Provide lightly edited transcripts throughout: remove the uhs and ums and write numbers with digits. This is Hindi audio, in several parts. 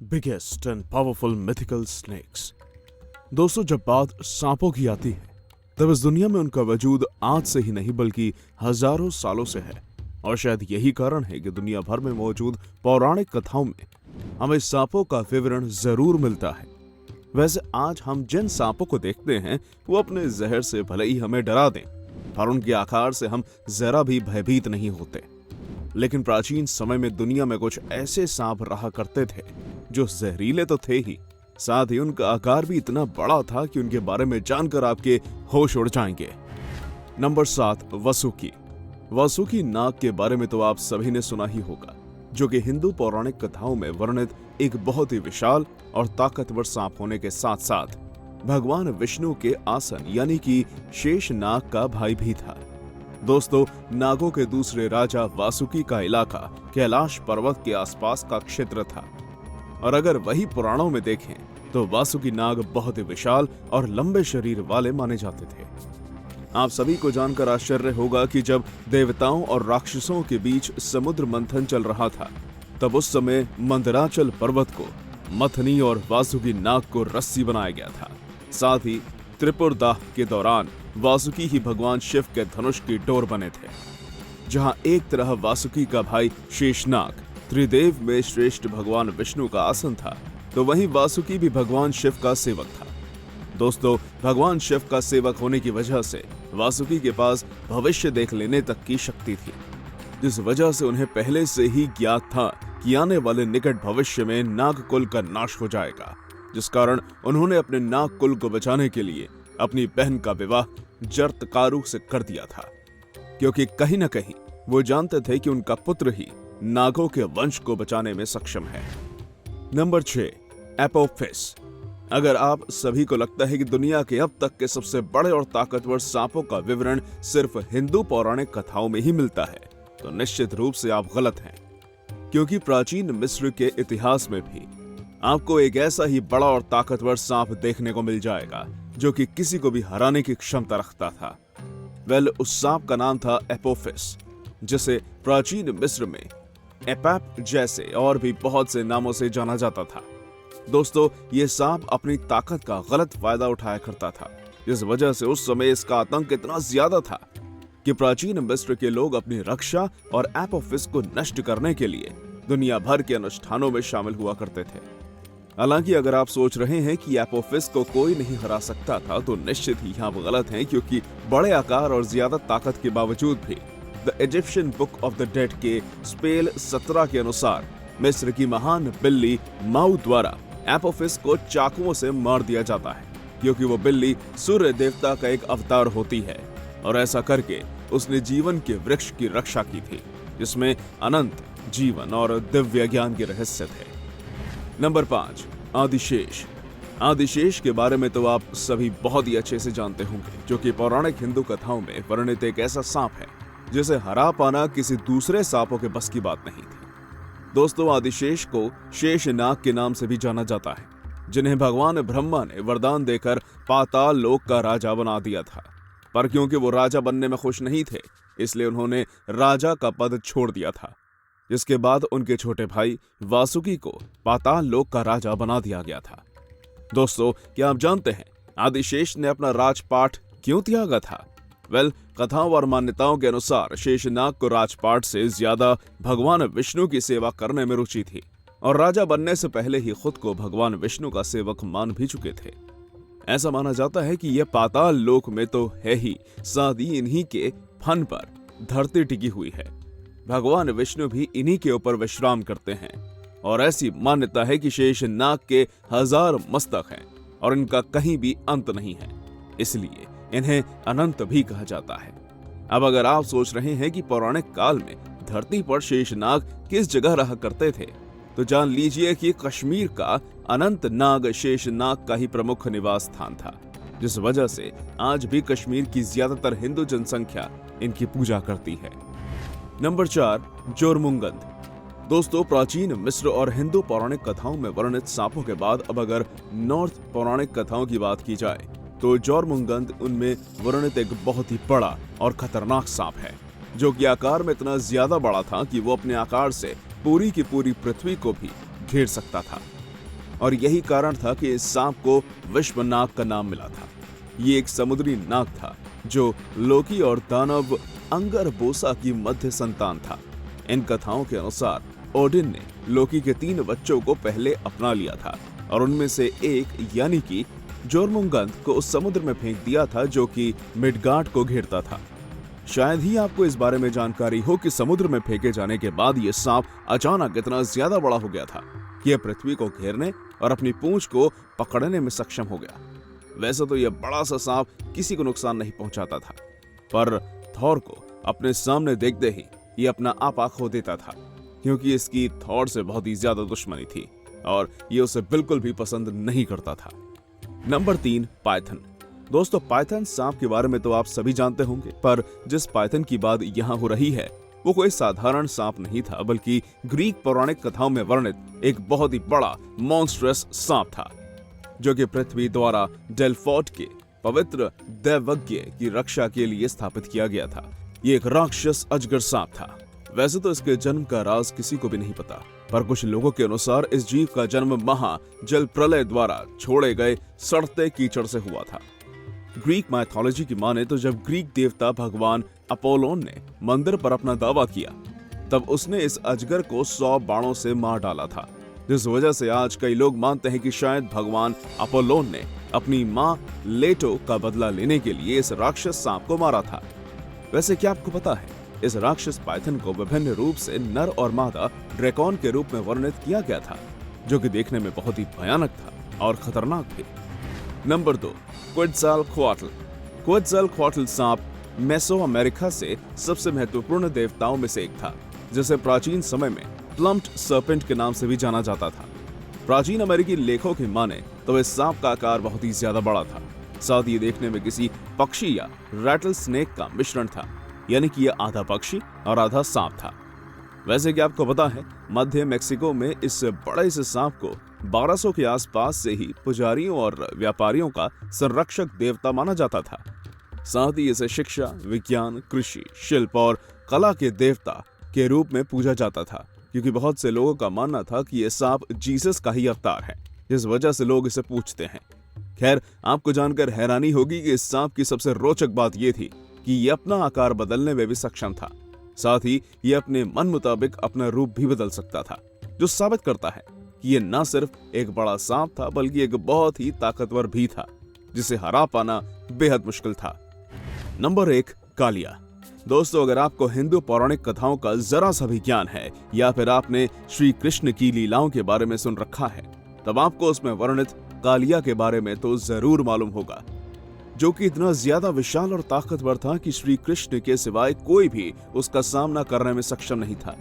Biggest and powerful mythical snakes. दोस्तों, जब बात सांपों की आती है तब इस दुनिया में उनका वजूद आज से ही नहीं बल्कि हजारों सालों से है। और शायद यही कारण है कि दुनिया भर में मौजूद पौराणिक कथाओं में हमें सांपों का विवरण जरूर मिलता है। वैसे आज हम जिन सांपों को देखते हैं वो अपने जहर से भले ही हमें डरा दें, पर उनके आकार से हम जरा भी भयभीत नहीं होते। लेकिन प्राचीन समय में दुनिया में कुछ ऐसे सांप रहा करते थे जो जहरीले तो थे ही, साथ ही उनका आकार भी इतना बड़ा था कि उनके बारे में जानकर आपके होश उड़ जाएंगे। नंबर 7, वासुकी। वासुकी नाग के बारे में तो आप सभी ने सुना ही होगा, जो कि हिंदू पौराणिक कथाओं में वर्णित एक बहुत ही विशाल और ताकतवर सांप होने के साथ साथ भगवान विष्णु के आसन यानी कि शेष नाग का भाई भी था। दोस्तों, नागों के दूसरे राजा वासुकी का इलाका कैलाश पर्वत के आसपास का क्षेत्र था। और अगर वही पुराणों में देखें तो वासुकी नाग बहुत ही विशाल और लंबे शरीर वाले माने जाते थे। आप सभी को जानकर आश्चर्य होगा कि जब देवताओं और राक्षसों के बीच समुद्र मंथन चल रहा था तब उस समय मंदराचल पर्वत को मथनी और वासुकी नाग को रस्सी बनाया गया था। साथ ही त्रिपुरदाह के दौरान वासुकी ही भगवान शिव के धनुष की डोर बने थे। जहां एक तरह वासुकी का भाई शेषनाग त्रिदेव में श्रेष्ठ भगवान विष्णु का आसन था, तो वहीं वासुकी भी भगवान शिव का सेवक था। दोस्तों, भगवान शिव का सेवक होने की वजह से वासुकी के पास भविष्य देख लेने तक की शक्ति थी, जिस वजह से उन्हें पहले से ही ज्ञात था कि आने वाले निकट भविष्य में नागकुल का नाश हो जाएगा, जिस कारण उन्होंने अपने नागकुल को बचाने के लिए अपनी बहन का विवाह जरत्कारु से कर दिया था, क्योंकि कहीं न कहीं वो जानते थे कि उनका पुत्र ही नागों के वंश को बचाने में सक्षम है। Number 6, Apophis. अगर आप सभी को लगता है कि दुनिया के अब तक के सबसे बड़े और ताकतवर सांपों का विवरण सिर्फ हिंदू पौराणिक कथाओं में ही मिलता है, तो निश्चित रूप से आप गलत हैं, क्योंकि प्राचीन मिस्र के इतिहास में भी आपको एक ऐसा ही बड़ा और ताकतवर सांप देखने को मिल जाएगा जो कि किसी को भी हराने की क्षमता रखता था। उस सांप का नाम था एपोफिस, जिसे प्राचीन मिस्र में एपैप जैसे और भी बहुत से नामों से जाना जाता था। दोस्तों, ये सांप अपनी ताकत का गलत फायदा उठाया करता था, जिस वजह से उस समय इसका आतंक इतना ज्यादा था कि प्राचीन मिस्र के लोग अपनी रक्षा और एपोफिस को नष्ट करने के लिए दुनिया भर के अनुष्ठानों में शामिल हुआ करते थे। हालांकि अगर आप सोच रहे हैं कि एपोफिस को कोई नहीं हरा सकता था, तो निश्चित ही आप गलत हैं, क्योंकि बड़े आकार और ज्यादा ताकत के बावजूद भी the Egyptian book of the dead के स्पेल 17 के अनुसार मिस्र की महान बिल्ली माऊ द्वारा एपोफिस को चाकुओं से मार दिया जाता है, क्योंकि वो बिल्ली सूर्य देवता का एक अवतार होती है और ऐसा करके उसने जीवन के वृक्ष की रक्षा की थी, जिसमें अनंत जीवन और दिव्य ज्ञान के रहस्य थे। नंबर 5, आदिशेष। आदिशेष के बारे में तो आप सभी बहुत ही अच्छे से जानते होंगे, जो कि पौराणिक हिंदू कथाओं में वर्णित एक ऐसा सांप है जिसे हरा पाना किसी दूसरे सांपों के बस की बात नहीं थी। दोस्तों, आदिशेष को शेष नाग के नाम से भी जाना जाता है, जिन्हें भगवान ब्रह्मा ने वरदान देकर पाताल लोक का राजा बना दिया था। पर क्योंकि वो राजा बनने में खुश नहीं थे, इसलिए उन्होंने राजा का पद छोड़ दिया था, जिसके बाद उनके छोटे भाई वासुकी को पाताल लोक का राजा बना दिया गया था। दोस्तों, क्या आप जानते हैं आदिशेष ने अपना राजपाट क्यों त्यागा था? कथाओं और मान्यताओं के अनुसार शेषनाग को राजपाट से ज्यादा भगवान विष्णु की सेवा करने में रुचि थी और राजा बनने से पहले ही खुद को भगवान विष्णु का सेवक मान भी चुके थे। ऐसा माना जाता है कि यह पाताल लोक में तो है ही, साथ ही इन्हीं के फन पर धरती टिकी हुई है। भगवान विष्णु भी इन्हीं के ऊपर विश्राम करते हैं और ऐसी मान्यता है कि शेष नाग के 1000 मस्तक हैं और इनका कहीं भी अंत नहीं है, इसलिए इन्हें अनंत भी कहा जाता है। अब अगर आप सोच रहे हैं कि पौराणिक काल में धरती पर शेषनाग किस जगह रहा करते थे, तो जान लीजिए कि कश्मीर का अनंत नाग शेषनाग का ही प्रमुख निवास स्थान था, जिस वजह से आज भी कश्मीर की ज्यादातर हिंदू जनसंख्या इनकी पूजा करती है। नंबर 4, जोरमुंगंद। दोस्तों, प्राचीन मिस्र और हिंदू पौराणिक कथाओं में वर्णित सांपों के बाद अब अगर नॉर्थ पौराणिक कथाओं की बात की जाए तो जोरमुंगंद उनमें वर्णित एक बहुत ही बड़ा और खतरनाक सांप है, जो कि आकार में इतना ज्यादा बड़ा था कि वो अपने आकार से पूरी की पूरी पृथ्वी को भी घेर सकता था। और यही कारण था कि इस सांप को विश्वनाग का नाम मिला था। ये एक समुद्री नाग था जो लोकी और दानव अंगरबोसा की मध्य संतान था। इन कथाओं के अनुसार ओडिन ने लोकी के 3 बच्चों को पहले अपना लिया था और उनमें से एक यानी कि जोर्मुंगंद को उस समुद्र में फेंक दिया था जो कि मिडगार्ड को घेरता था। शायद ही आपको इस बारे में जानकारी हो कि समुद्र में फेंके जाने के बाद यह सांप अचानक इतना ज्यादा बड़ा हो गया था कि यह पृथ्वी को घेरने और अपनी पूंछ को पकड़ने में सक्षम हो गया। वैसे तो यह बड़ा सा सांप किसी को नुकसान नहीं पहुंचाता था, पर थॉर को अपने सामने देखते ही ये अपना आपा खो देता था, क्योंकि इसकी थॉर से बहुत ही ज्यादा दुश्मनी थी और ये उसे बिल्कुल भी पसंद नहीं करता था। Number 3, Python. दोस्तों, पाइथन सांप के बारे में तो आप सभी जानते होंगे, पर जिस पाइथन की बात यहाँ हो रही है वो कोई साधारण सांप नहीं था, बल्कि ग्रीक पौराणिक कथाओं में वर्णित एक बहुत ही बड़ा मॉन्स्ट्रस सांप था, जो कि पृथ्वी द्वारा डेल्फोर्ट के पवित्र दैवज्ञ की रक्षा के लिए स्थापित किया गया था। ये एक राक्षस अजगर सांप था। वैसे तो इसके जन्म का राज किसी को भी नहीं पता, पर कुछ लोगों के अनुसार इस जीव का जन्म महा जल प्रलय द्वारा छोड़े गए सड़ते कीचड़ से हुआ था। ग्रीक माइथोलॉजी की माने तो जब ग्रीक देवता भगवान अपोलोन ने मंदिर पर अपना दावा किया, तब उसने इस अजगर को 100 बाणों से मार डाला था, जिस वजह से आज कई लोग मानते हैं कि शायद भगवान अपोलोन ने अपनी मां लेटो का बदला लेने के लिए इस राक्षस सांप को मारा था। वैसे क्या आपको पता है, इस राक्षस पाइथन को विभिन्न रूप से नर और मादा ड्रैकन के रूप में वर्णित किया गया था, जो कि देखने में बहुत ही भयानक था और खतरनाक भी। नंबर 2, क्विट्ज़ालकोआट्ल। क्विट्ज़ालकोआट्ल सांप मेसो अमेरिका से सबसे महत्वपूर्ण देवताओं में से एक था, जिसे प्राचीन समय में प्लम्प्ड सर्पेंट के नाम से भी जाना जाता था। प्राचीन अमेरिकी लेखों की माने तो इस सांप का आकार बहुत ही ज्यादा बड़ा था, साथ ही देखने में किसी पक्षी या रैटल स्नेक का मिश्रण था, यानी कि यह आधा पक्षी और आधा सांप था। वैसे क्या आपको पता है, मध्य मेक्सिको में इस बड़े से सांप को 1200 के आसपास से ही पुजारियों और व्यापारियों का संरक्षक देवता माना जाता था। साथ ही इसे शिक्षा, विज्ञान, कृषि, शिल्प और कला के देवता के रूप में पूजा जाता था, क्योंकि बहुत से लोगों का मानना था कि यह सांप जीसस का ही अवतार है, जिस वजह से लोग इसे पूजते हैं। खैर, आपको जानकर हैरानी होगी कि इस सांप की सबसे रोचक बात यह थी कि ये अपना आकार बदलने में भी सक्षम था। साथ ही ये अपने मन मुताबिक अपना रूप भी बदल सकता था, जो साबित करता है कि ये न सिर्फ एक बड़ा सांप था, बल्कि एक बहुत ही ताकतवर भी था, जिसे हरा पाना बेहद मुश्किल था। नंबर 1, कालिया। दोस्तों, अगर आपको हिंदू पौराणिक कथाओं का जरा सा भी ज्ञान है या फिर आपने श्री कृष्ण की लीलाओं के बारे में सुन रखा है, तब आपको उसमें वर्णित कालिया के बारे में तो जरूर मालूम होगा, जो कि इतना ज्यादा विशाल और ताकतवर था कि श्री कृष्ण के सिवाय कोई भी उसका सामना करने में सक्षम नहीं था।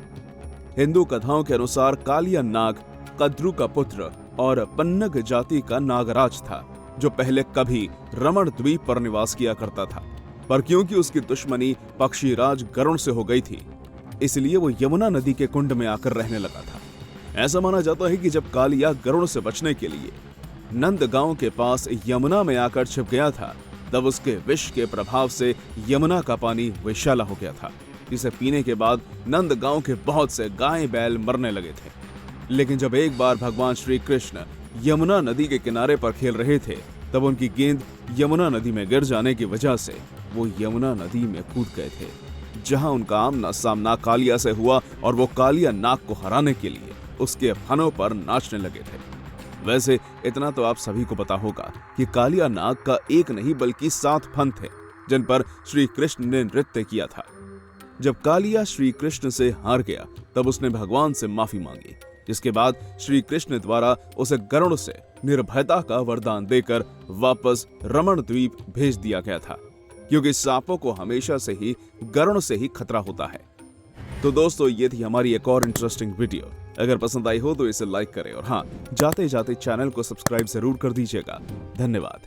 हिंदू कथाओं के अनुसार कालिया नाग कद्रु का पुत्र और पन्नग जाति का नागराज था, जो पहले कभी रमण द्वीप पर निवास किया करता था, पर क्योंकि उसकी दुश्मनी पक्षीराज गरुण से हो गई थी, इसलिए वो यमुना नदी के कुंड में आकर रहने लगा था। ऐसा माना जाता है कि जब कालिया गरुण से बचने के लिए नंदगांव के पास यमुना में आकर छिप गया था, तब उसके विष के प्रभाव से यमुना का पानी विषैला हो गया था, जिसे पीने के बाद नंदगांव के बहुत से गाय बैल मरने लगे थे। लेकिन जब एक बार भगवान श्री कृष्ण यमुना नदी के किनारे पर खेल रहे थे, तब उनकी गेंद यमुना नदी में गिर जाने की वजह से वो यमुना नदी में कूद गए थे, जहां उनका आमना सामना कालिया से हुआ और वो कालिया नाग को हराने के लिए उसके फनों पर नाचने लगे थे। वैसे इतना तो आप सभी को पता होगा कि कालिया नाग का एक नहीं बल्कि 7 फन थे, जिन पर श्री कृष्ण ने नृत्य किया था। जब कालिया श्री कृष्ण से हार गया, तब उसने भगवान से माफी मांगी, जिसके बाद श्री कृष्ण द्वारा उसे गरुड़ से निर्भयता का वरदान देकर वापस रमण द्वीप भेज दिया गया था, क्योंकि सांपों को हमेशा से ही गरुड़ से ही खतरा होता है। तो दोस्तों, ये थी हमारी एक और इंटरेस्टिंग वीडियो। अगर पसंद आई हो तो इसे लाइक करें और हाँ, जाते जाते चैनल को सब्सक्राइब जरूर कर दीजिएगा। धन्यवाद।